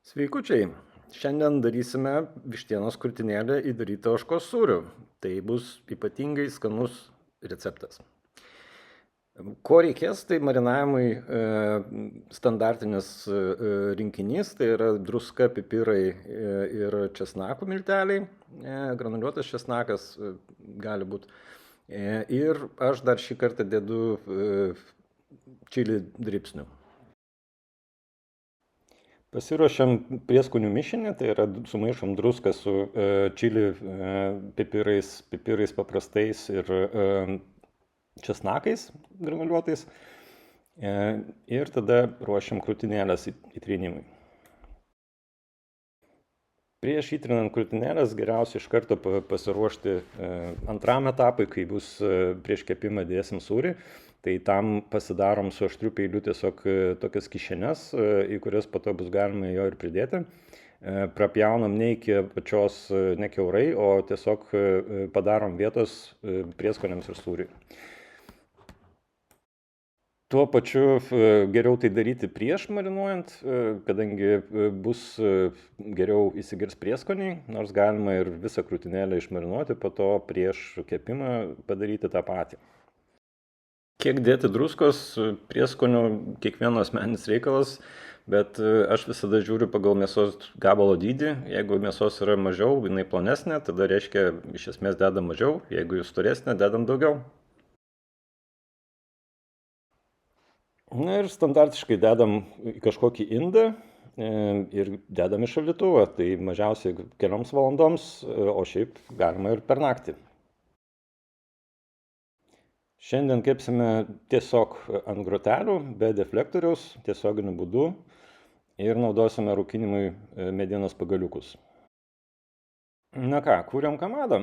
Sveikučiai! Šiandien darysime vištienos krūtinėlę įdarytą ožkos sūriu. Tai bus ypatingai skanus receptas. Ko reikės, tai marinavimui standartinis rinkinys, tai yra druska, pipirai ir česnakų milteliai. Granuliuotas česnakas gali būti. Ir aš dar šį kartą dedu čili dribsnių. Pasiruošiam prieskonių mišinį, tai yra sumaišom druską su čili pipirais paprastais ir česnakais granuliuotais. Ir tada ruošiam krūtinėlės įtrynimui. Prieš įtrinant krūtinėlės geriausia iš karto pasiruošti antram etapui, kai bus prieš kepimą dėsim sūrį. Tai tam pasidarom su aštriu peiliu tiesiog tokias kišenes, į kurias po to bus galima jo ir pridėti. Prapjaunam ne iki apačios, ne kiaurai, o tiesiog padarom vietos prieskoniams ir sūriui. Tuo pačiu geriau tai daryti prieš marinuojant, kadangi bus geriau įsigirs prieskoniai, nors galima ir visą krūtinėlę išmarinuoti, po to prieš kepimą padaryti tą patį. Kiek dėti druskos, prieskonių, kiekvieno asmeninis reikalas, bet aš visada žiūriu pagal mėsos gabalo dydį. Jeigu mėsos yra mažiau, jinai plonesnė, tada reiškia iš esmės dedam mažiau, jeigu jūs storesnė, dedam daugiau. Na ir standartiškai dedam į kažkokį indą ir dedam į šaldytuvą, tai mažiausiai kelioms valandoms, o šiaip galima ir per naktį. Šiandien kepsime tiesiog ant grotelių, be deflektoriaus, tiesioginiu būdu ir naudosime rūkinimui medienos pagaliukus. Na ką, kūriam kamadą.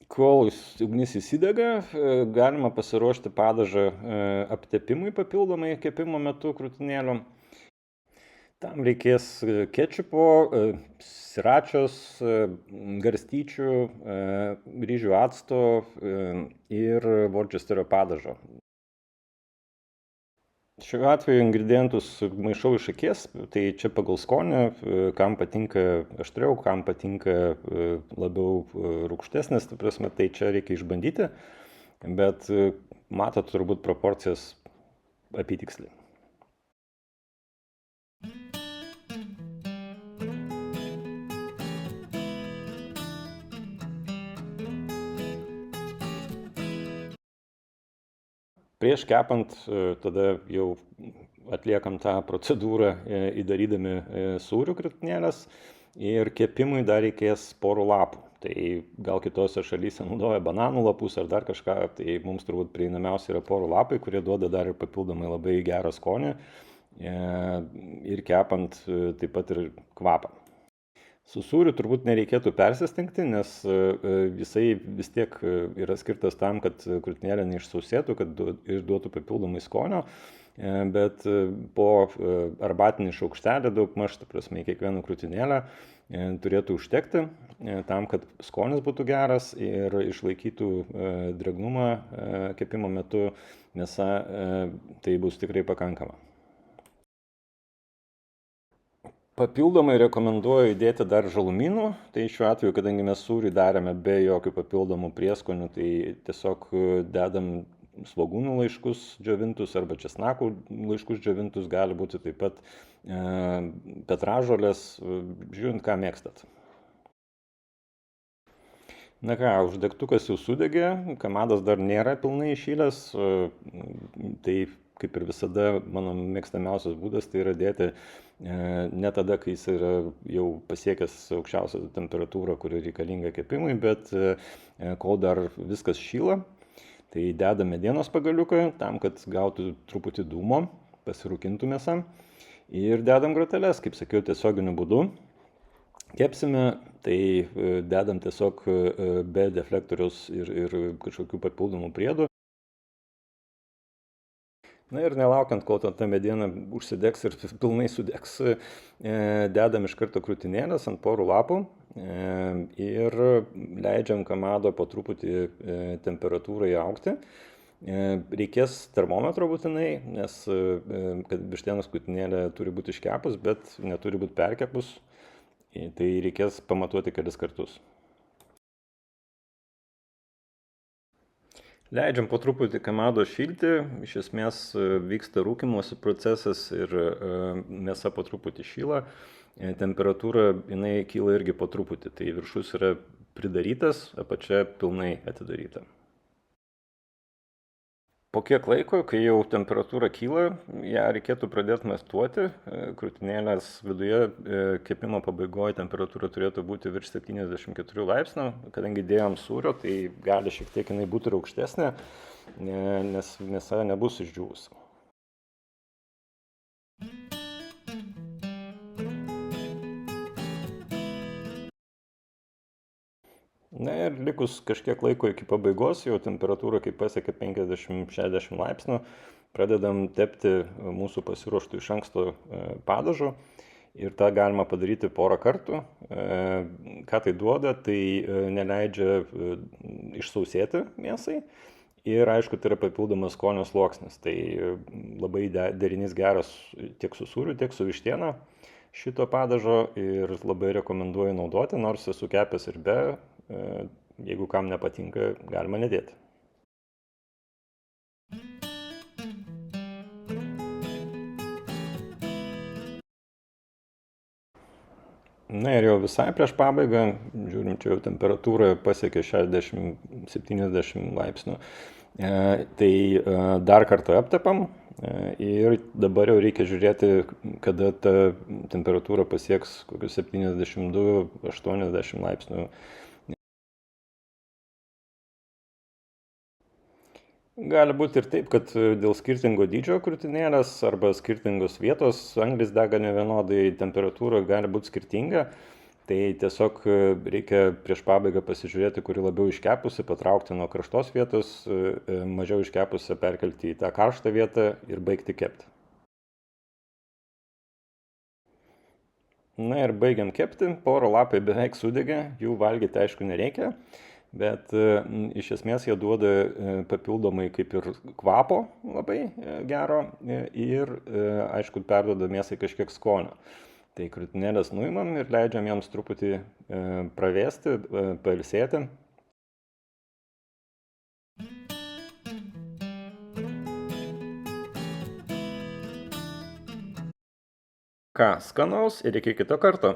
Kol ugnis įsidega, galima pasiruošti padažą aptepimui papildomai kepimo metu krūtinėlių. Tam reikės kečupo, siračios, garstyčių, ryžių acto ir worcesterio padažo. Šiuo atveju ingredientus maišau iš akies, tai čia pagal skonį, kam patinka aštriau, kam patinka labiau rūgštesnis, tai čia reikia išbandyti, bet matot turbūt proporcijas apytiksliai. Prieš kepant tada jau atliekam tą procedūrą įdarydami sūrių krūtinėlės ir kepimui dar reikės porų lapų. Tai gal kitose šalyse naudoja bananų lapus ar dar kažką, tai mums turbūt prieinamiausia yra porų lapai, kurie duoda dar ir papildomai labai gerą skonį ir kepant taip pat ir kvapą. Su sūriu turbūt nereikėtų persistengti, nes jisai vis tiek yra skirtas tam, kad krūtinėlė neišsausėtų, kad duotų papildomai skonio, bet po arbatinį šaukštelį daugmaž, ta prasme, kiekvieną krūtinėlę turėtų užtekti tam, kad skonis būtų geras ir išlaikytų drėgnumą kepimo metu mėsa, tai bus tikrai pakankama. Papildomai rekomenduoju įdėti dar žalumynų, tai šiuo atveju, kadangi mes sūrį darėme be jokių papildomų prieskonių, tai tiesiog dedam svogūnų laiškus džiovintus arba česnakų laiškus džiovintus, gali būti taip pat petražolės, žiūrint, ką mėgstat. Na ką, uždegtukas jau sudegė, kamadas dar nėra pilnai įšylęs, tai kaip ir visada mano mėgstamiausias būdas tai yra dėti ne tada, kai jis yra jau pasiekęs aukščiausią temperatūrą, kuri reikalinga kepimui, bet kol dar viskas šyla, tai dedam medienos pagaliuką tam, kad gautų truputį dūmo, pasirūkintų mėsą ir dedam groteles, kaip sakiau, tiesioginiu būdu. Kepsime, tai dedam tiesiog be deflektoriaus ir kažkokių papildomų priedų. Na ir nelaukiant, kol ta mediena užsidegs ir pilnai sudegs, dedam iš karto krūtinėlės ant porų lapų ir leidžiam kamado po truputį temperatūrai augti. Reikės termometro būtinai, nes kad vištienos krūtinėlė turi būti iškepus, bet neturi būti perkepus, tai reikės pamatuoti kelis kartus. Leidžiam po truputį kamados šilti, iš esmės vyksta rūkymosi procesas ir mėsa po truputį šyla. Temperatūra jinai kyla irgi po truputį, tai viršus yra pridarytas, apačia pilnai atidaryta. Po kiek laiko, kai jau temperatūra kyla, ją reikėtų pradėti matuoti. Krūtinėlės viduje kepimo pabaigoje temperatūra turėtų būti virš 74 laipsnių. Kadangi dėjom sūrio, tai gali šiek tiek jinai būti ir aukštesnė, nes mėsa nebus išdžiūvusi. Na ir likus kažkiek laiko iki pabaigos, jau temperatūra, kai pasiekia 50-60 laipsnių, pradedam tepti mūsų pasiruoštų iš anksto padažu. Ir tą galima padaryti porą kartų. Ką tai duoda, tai neleidžia išsausėti mėsai. Ir aišku, tai yra papildomas skonio sluoksnis. Tai labai derinys geras tiek su sūriu, tiek su vištiena šito padažo. Ir labai rekomenduoju naudoti, nors esu kepęs ir be. Jeigu kam nepatinka, galima nedėti. Na ir jau visai prieš pabaigą, žiūrim, čia jau temperatūra pasiekė 60-70 laipsnių. Tai dar kartą aptepam ir dabar jau reikia žiūrėti, kada ta temperatūra pasieks kokius 72-80 laipsnių. Gali būti ir taip, kad dėl skirtingo dydžio krūtinėlės arba skirtingos vietos anglis dega nevienodai, temperatūra gali būti skirtinga. Tai tiesiog reikia prieš pabaigą pasižiūrėti, kuri labiau iškepusi, patraukti nuo karštos vietos, mažiau iškepusią perkelti į tą karštą vietą ir baigti kepti. Na ir baigiam kepti, poro lapai beveik sudegė, jų valgyti aišku nereikia. Bet iš esmės jie duoda papildomai kaip ir kvapo labai gero ir aišku perduoda mėsai kažkiek skonio. Tai krūtinėlės nuimam ir leidžiam jiems truputį pravėsti, pailsėti. Ką, skanaus ir iki kito karto.